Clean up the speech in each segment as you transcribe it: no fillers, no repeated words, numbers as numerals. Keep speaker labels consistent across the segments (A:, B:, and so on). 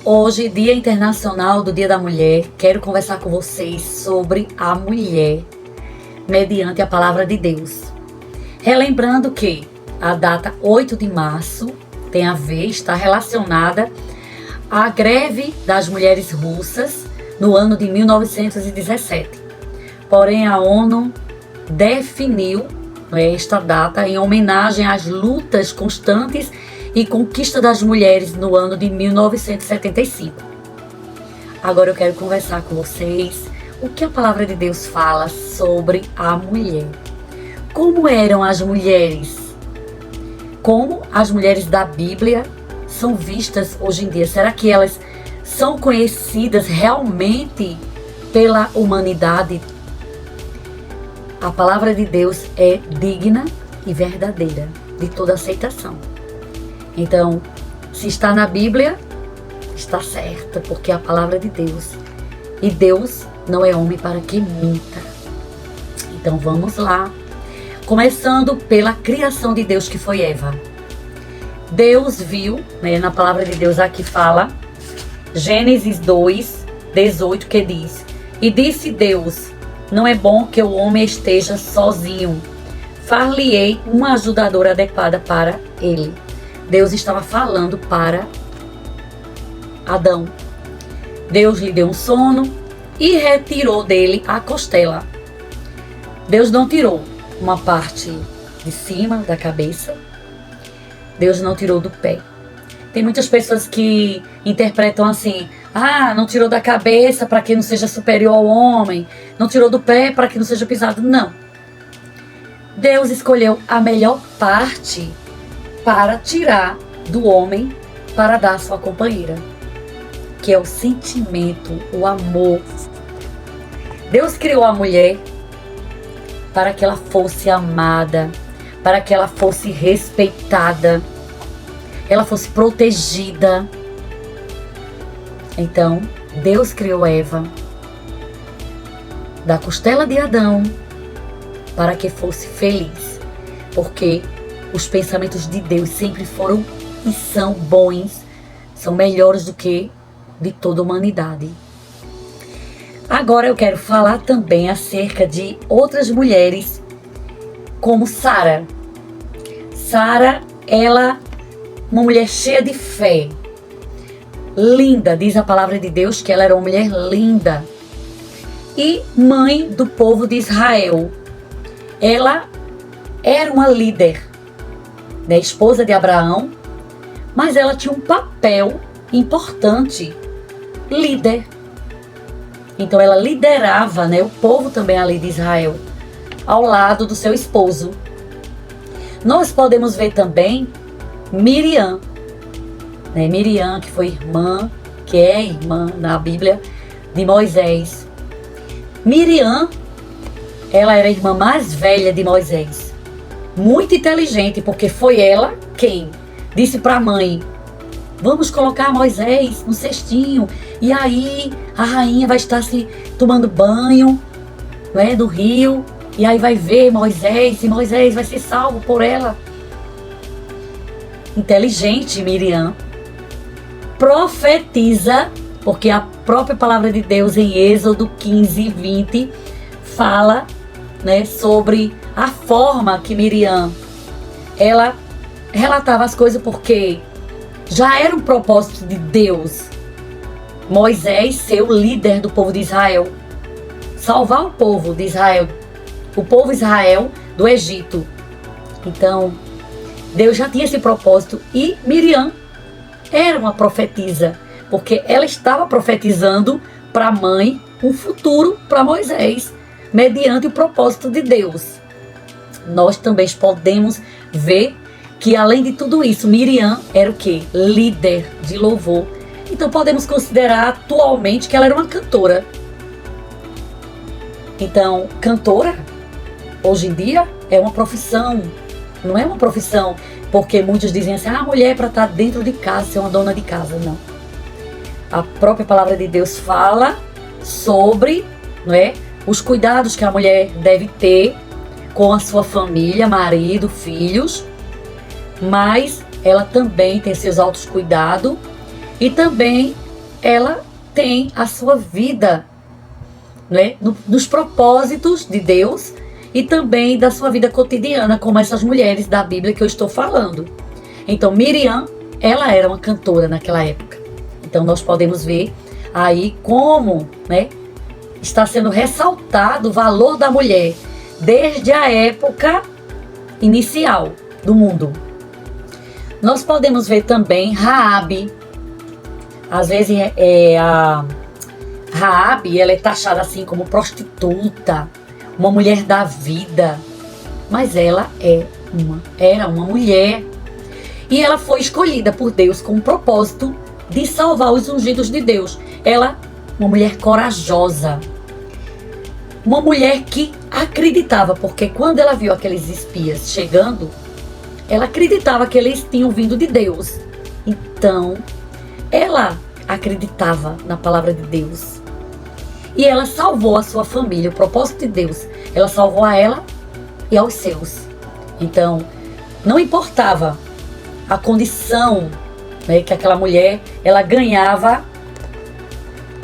A: Hoje, Dia Internacional do Dia da Mulher, quero conversar com vocês sobre a mulher mediante a palavra de Deus. Relembrando que a data 8 de março tem a ver, está relacionada à greve das mulheres russas no ano de 1917. Porém, a ONU definiu esta data em homenagem às lutas constantes e conquista das mulheres no ano de 1975. Agora eu quero conversar com vocês o que a palavra de Deus fala sobre a mulher. Como eram as mulheres? Como as mulheres da Bíblia são vistas hoje em dia? Será que elas são conhecidas realmente pela humanidade? A palavra de Deus é digna e verdadeira de toda aceitação. Então, se está na Bíblia, está certa, porque é a palavra de Deus. E Deus não é homem para que minta. Então vamos lá. Começando pela criação de Deus, que foi Eva. Deus viu, na palavra de Deus aqui fala, Gênesis 2, 18, que diz: E disse Deus, não é bom que o homem esteja sozinho. Far-lhe-ei uma ajudadora adequada para ele. Deus estava falando para Adão. Deus lhe deu um sono e retirou dele a costela. Deus não tirou uma parte de cima da cabeça. Deus não tirou do pé. Tem muitas pessoas que interpretam assim: não tirou da cabeça para que não seja superior ao homem, não tirou do pé para que não seja pisado. Não. Deus escolheu a melhor parte para tirar do homem para dar à sua companheira, que é o sentimento, o amor. Deus criou a mulher para que ela fosse amada, para que ela fosse respeitada, ela fosse protegida. Então, Deus criou Eva da costela de Adão para que fosse feliz, porque os pensamentos de Deus sempre foram e são bons, são melhores do que de toda a humanidade. Agora eu quero falar também acerca de outras mulheres, como Sara. Sara, ela, uma mulher cheia de fé, linda, diz a palavra de Deus que ela era uma mulher linda, e mãe do povo de Israel. Ela era uma líder, esposa de Abraão, mas ela tinha um papel importante, líder. Então ela liderava, o povo também ali de Israel, ao lado do seu esposo. Nós podemos ver também Miriam, Miriam, que foi irmã, que é irmã na Bíblia de Moisés. Miriam, ela era a irmã mais velha de Moisés. Muito inteligente, porque foi ela quem disse para a mãe: vamos colocar Moisés no cestinho, e aí a rainha vai estar se tomando banho do rio, e aí vai ver Moisés, e Moisés vai ser salvo por ela. Inteligente Miriam. Profetiza, porque a própria palavra de Deus em Êxodo 15, 20 fala sobre a forma que Miriam, ela relatava as coisas, porque já era um propósito de Deus Moisés ser o líder do povo de Israel, salvar o povo de Israel, o povo Israel do Egito. Então Deus já tinha esse propósito, e Miriam era uma profetisa, porque ela estava profetizando para a mãe um futuro para Moisés, mediante o propósito de Deus. Nós também podemos ver que, além de tudo isso, Miriam era o quê? Líder de louvor. Então podemos considerar atualmente que ela era uma cantora. Então, cantora, hoje em dia, é uma profissão. Não é uma profissão porque muitos dizem assim: a mulher é para estar dentro de casa, ser uma dona de casa. Não. A própria palavra de Deus fala sobre os cuidados que a mulher deve ter com a sua família, marido, filhos, mas ela também tem seus altos cuidados e também ela tem a sua vida, né, nos propósitos de Deus e também da sua vida cotidiana, como essas mulheres da Bíblia que eu estou falando. Então, Miriam, ela era uma cantora naquela época. Então, nós podemos ver aí como, né, está sendo ressaltado o valor da mulher desde a época inicial do mundo. Nós podemos ver também Raabe. Às vezes a Raabe, ela é taxada assim como prostituta, uma mulher da vida, mas ela era uma mulher e ela foi escolhida por Deus com o propósito de salvar os ungidos de Deus. Ela, uma mulher corajosa, uma mulher que acreditava, porque quando ela viu aqueles espias chegando, ela acreditava que eles tinham vindo de Deus. Então, ela acreditava na palavra de Deus. E ela salvou a sua família, o propósito de Deus. Ela salvou a ela e aos seus. Então, não importava a condição, né, que aquela mulher, ela ganhava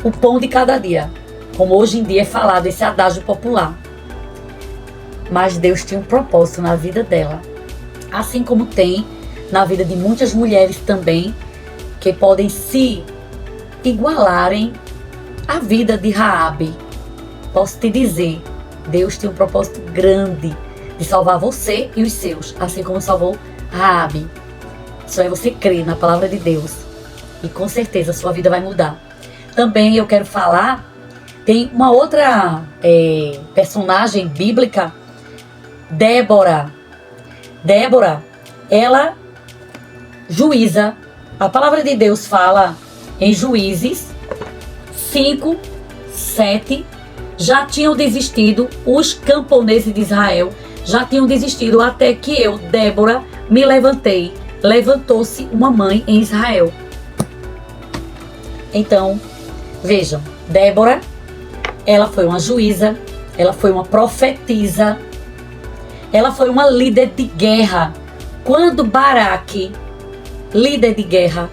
A: o pão de cada dia. Como hoje em dia é falado, esse adágio popular. Mas Deus tinha um propósito na vida dela. Assim como tem na vida de muitas mulheres também, que podem se igualarem à vida de Raabe. Posso te dizer, Deus tem um propósito grande de salvar você e os seus, assim como salvou Raabe. Só é você crer na palavra de Deus e com certeza a sua vida vai mudar. Também eu quero falar, tem uma outra personagem bíblica, Débora. Débora, ela juíza. A palavra de Deus fala em Juízes 5, 7, já tinham desistido os camponeses de Israel, já tinham desistido até que eu, Débora, me levantei. Levantou-se uma mãe em Israel. Então, vejam, Débora, ela foi uma juíza, ela foi uma profetisa, ela foi uma líder de guerra. Quando Baraque, líder de guerra,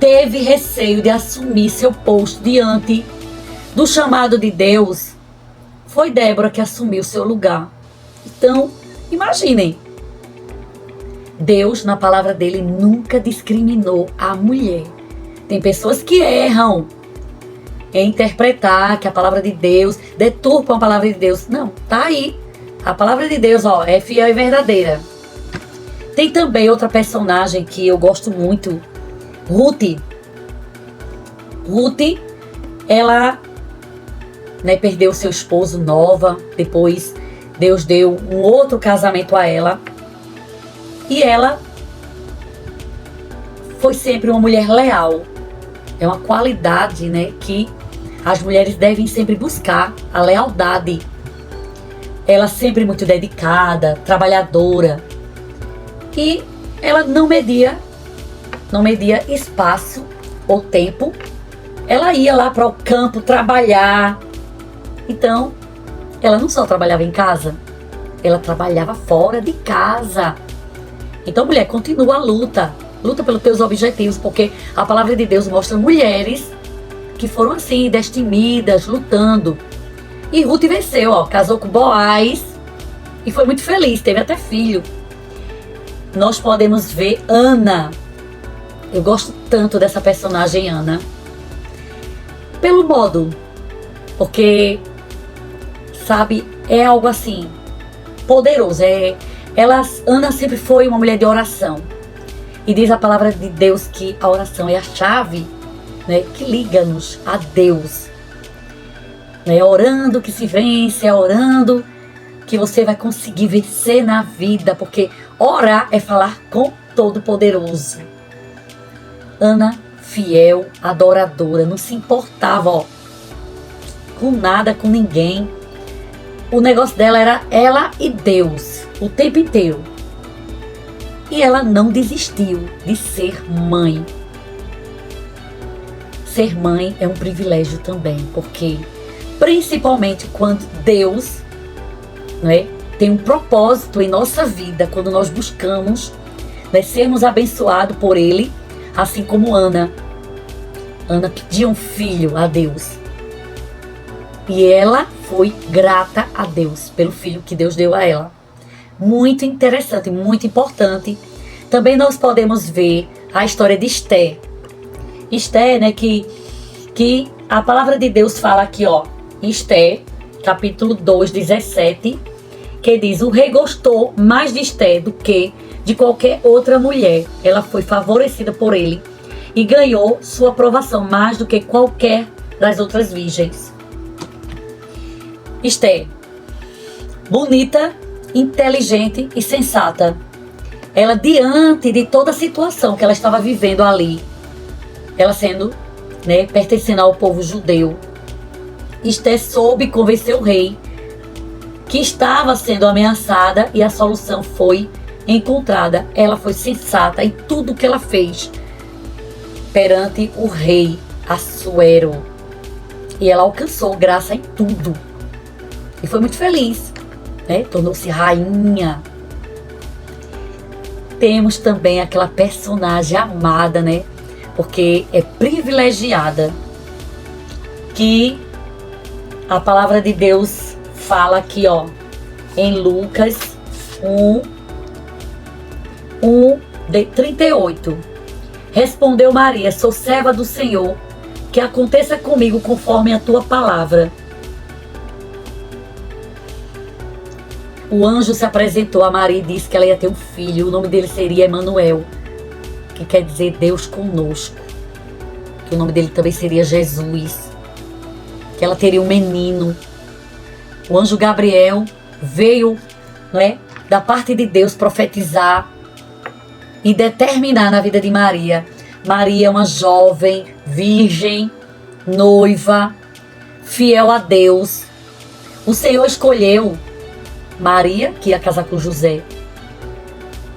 A: teve receio de assumir seu posto diante do chamado de Deus, foi Débora que assumiu seu lugar. Então, imaginem, Deus, na palavra dele, nunca discriminou a mulher. Tem pessoas que erram em interpretar que a palavra de Deus deturpa a palavra de Deus. Não, tá aí. A palavra de Deus, ó, é fiel e verdadeira. Tem também outra personagem que eu gosto muito, Ruth. Ruth, ela, né, perdeu seu esposo nova, depois Deus deu um outro casamento a ela. E ela foi sempre uma mulher leal. É uma qualidade, né, que as mulheres devem sempre buscar, a lealdade. Ela sempre muito dedicada, trabalhadora. E ela não media espaço ou tempo. Ela ia lá para o campo trabalhar. Então, ela não só trabalhava em casa, ela trabalhava fora de casa. Então, mulher, continua a luta. Luta pelos teus objetivos, porque a palavra de Deus mostra mulheres que foram assim, destemidas, lutando. E Ruth venceu, ó, casou com Boaz e foi muito feliz, teve até filho. Nós podemos ver Ana. Eu gosto tanto dessa personagem Ana. Pelo modo, porque, sabe, é algo assim, poderoso. Ana sempre foi uma mulher de oração. E diz a palavra de Deus que a oração é a chave, né, que liga-nos a Deus. É orando que se vence, é orando que você vai conseguir vencer na vida, porque orar é falar com Todo-Poderoso. Ana, fiel, adoradora, não se importava, ó, com nada, com ninguém. O negócio dela era ela e Deus, o tempo inteiro. E ela não desistiu de ser mãe. Ser mãe é um privilégio também, porque principalmente quando Deus, né, tem um propósito em nossa vida, quando nós buscamos, né, sermos abençoados por Ele, assim como Ana. Ana pedia um filho a Deus. E ela foi grata a Deus pelo filho que Deus deu a ela. Muito interessante, muito importante. Também nós podemos ver a história de Esté. Esté, né, que a palavra de Deus fala aqui, ó, em Esté, capítulo 2, 17, que diz: o rei gostou mais de Esté do que de qualquer outra mulher. Ela foi favorecida por ele e ganhou sua aprovação mais do que qualquer das outras virgens. Esté, bonita, inteligente e sensata. Ela, diante de toda a situação que ela estava vivendo ali, ela sendo, né, pertencendo ao povo judeu, Esté soube convencer o rei que estava sendo ameaçada e a solução foi encontrada. Ela foi sensata em tudo que ela fez perante o rei Assuero. E ela alcançou graça em tudo. E foi muito feliz, né? Tornou-se rainha. Temos também aquela personagem amada, né? Porque é privilegiada, que a palavra de Deus fala aqui, ó, em Lucas 1:38. Respondeu Maria: sou serva do Senhor, que aconteça comigo conforme a tua palavra. O anjo se apresentou a Maria e disse que ela ia ter um filho. O nome dele seria Emanuel, que quer dizer Deus conosco. Que o nome dele também seria Jesus. Que ela teria um menino. O anjo Gabriel veio, né, da parte de Deus profetizar e determinar na vida de Maria. Maria é uma jovem, virgem, noiva, fiel a Deus. O Senhor escolheu Maria, que ia casar com José,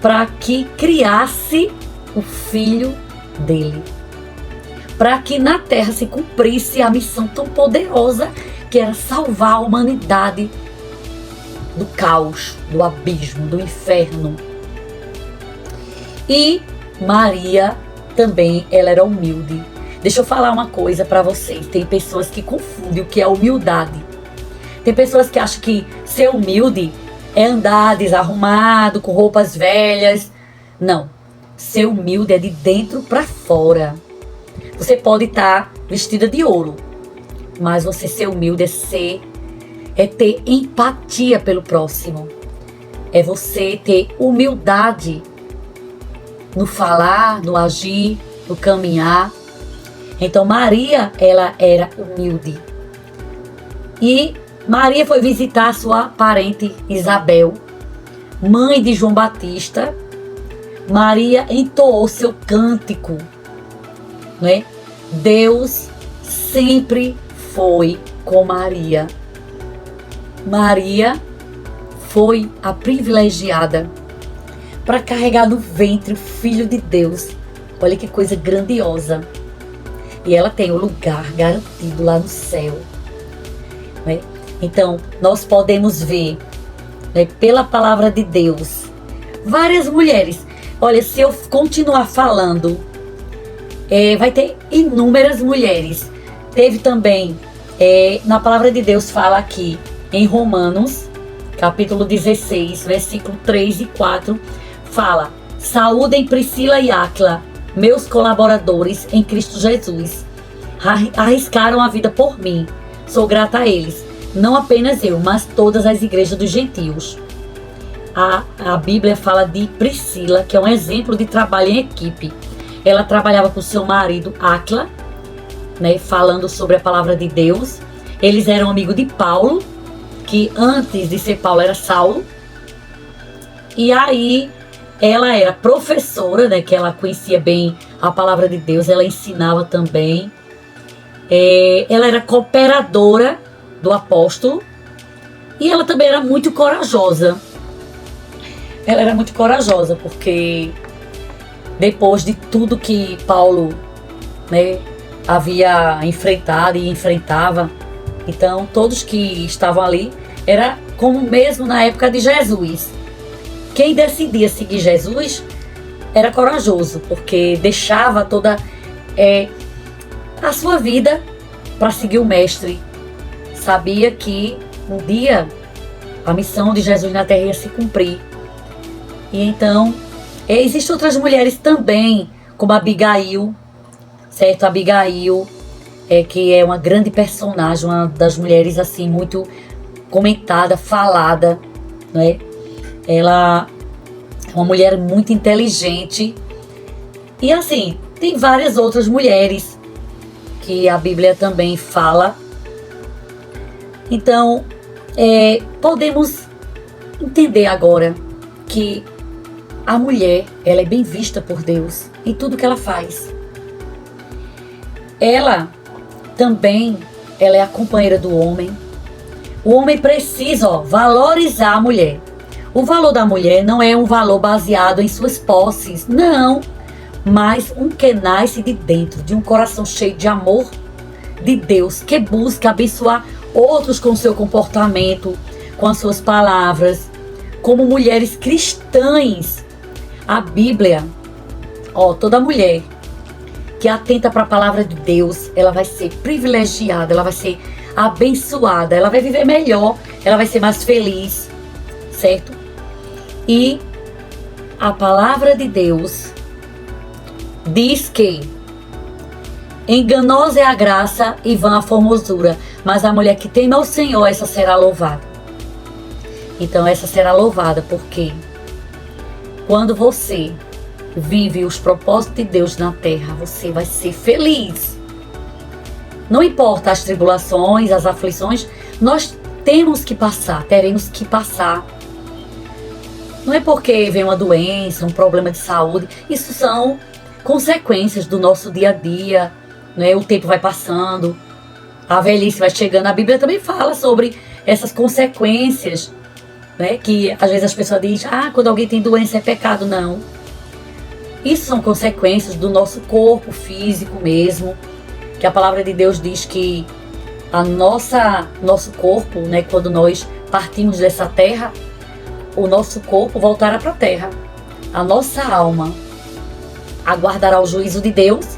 A: para que criasse o filho dele. Para que na terra se cumprisse a missão tão poderosa que era salvar a humanidade do caos, do abismo, do inferno. E Maria também, ela era humilde. Deixa eu falar uma coisa para vocês. Tem pessoas que confundem o que é humildade. Tem pessoas que acham que ser humilde é andar desarrumado, com roupas velhas. Não. Ser humilde é de dentro para fora. Você pode estar vestida de ouro, mas você ser humilde é ter empatia pelo próximo. É você ter humildade no falar, no agir, no caminhar. Então Maria, ela era humilde. E Maria foi visitar sua parente Isabel, mãe de João Batista. Maria entoou seu cântico, né? Deus sempre foi com Maria. Maria foi a privilegiada para carregar no ventre o Filho de Deus. Olha que coisa grandiosa. E ela tem o lugar garantido lá no céu, né? Então, nós podemos ver, né, pela palavra de Deus, várias mulheres. Olha, se eu continuar falando, vai ter inúmeras mulheres. Teve também, na palavra de Deus fala aqui, em Romanos, capítulo 16, versículo 3 e 4, fala: saúdem Priscila e Áquila, meus colaboradores em Cristo Jesus. Arriscaram a vida por mim. Sou grata a eles. Não apenas eu, mas todas as igrejas dos gentios. A Bíblia fala de Priscila, que é um exemplo de trabalho em equipe. Ela trabalhava com seu marido Áquila, né, falando sobre a palavra de Deus. Eles eram amigos de Paulo, que antes de ser Paulo era Saulo. E aí ela era professora, né, que ela conhecia bem a palavra de Deus, ela ensinava também. Ela era cooperadora do apóstolo e ela também era muito corajosa. Ela era muito corajosa porque depois de tudo que Paulo, né, havia enfrentado e enfrentava, então todos que estavam ali era como mesmo na época de Jesus. Quem decidia seguir Jesus era corajoso, porque deixava toda a sua vida para seguir o Mestre. Sabia que um dia a missão de Jesus na terra ia se cumprir. E então, existem outras mulheres também, como Abigail, certo? Abigail, que é uma grande personagem, uma das mulheres assim muito comentada, falada, né? Ela é uma mulher muito inteligente. E assim, tem várias outras mulheres que a Bíblia também fala. Então, podemos entender agora que a mulher, ela é bem vista por Deus em tudo que ela faz. Ela também, ela é a companheira do homem. O homem precisa, valorizar a mulher. O valor da mulher não é um valor baseado em suas posses, não. Mas um que nasce de dentro, de um coração cheio de amor de Deus, que busca abençoar outros com seu comportamento, com as suas palavras, como mulheres cristãs. A Bíblia, toda mulher que atenta para a palavra de Deus, ela vai ser privilegiada, ela vai ser abençoada, ela vai viver melhor, ela vai ser mais feliz, certo? E a palavra de Deus diz que enganosa é a graça e vã a formosura, mas a mulher que teme ao Senhor, essa será louvada. Então essa será louvada porque quando você vive os propósitos de Deus na terra, você vai ser feliz. Não importa as tribulações, as aflições, nós temos que passar, teremos que passar. Não é porque vem uma doença, um problema de saúde, isso são consequências do nosso dia a dia, né? O tempo vai passando, a velhice vai chegando. A Bíblia também fala sobre essas consequências, né? Que às vezes as pessoas dizem, quando alguém tem doença é pecado. Não. Isso são consequências do nosso corpo físico mesmo, que a palavra de Deus diz que nosso corpo, né, quando nós partimos dessa terra, o nosso corpo voltará para a terra. A nossa alma aguardará o juízo de Deus,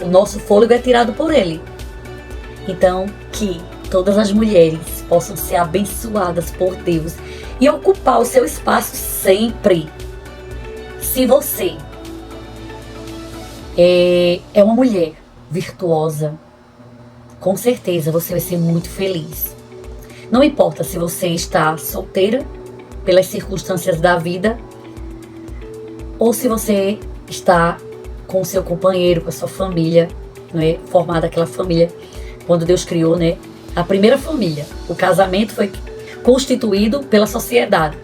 A: o nosso fôlego é tirado por ele. Então, que todas as mulheres possam ser abençoadas por Deus e ocupar o seu espaço sempre. Se você é uma mulher virtuosa, com certeza você vai ser muito feliz. Não importa se você está solteira pelas circunstâncias da vida ou se você está com o seu companheiro, com a sua família, né? Formada aquela família quando Deus criou, né? A primeira família. O casamento foi constituído pela sociedade.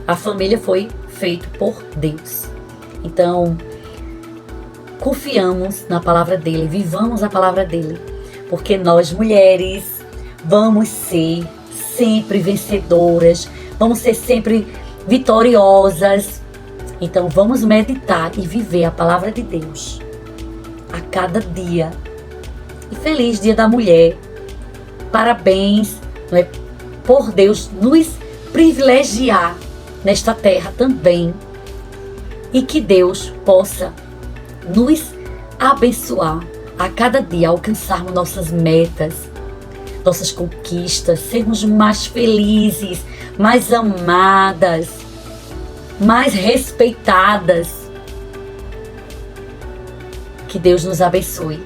A: A família foi feita por Deus. Então, confiamos na palavra dele, vivamos a palavra dele, porque nós mulheres vamos ser sempre vencedoras, vamos ser sempre vitoriosas. Então vamos meditar e viver a palavra de Deus a cada dia. E feliz Dia da Mulher. Parabéns, não é, por Deus nos privilegiar nesta terra também. E que Deus possa nos abençoar a cada dia, alcançarmos nossas metas, nossas conquistas, sermos mais felizes, mais amadas, mais respeitadas. Que Deus nos abençoe.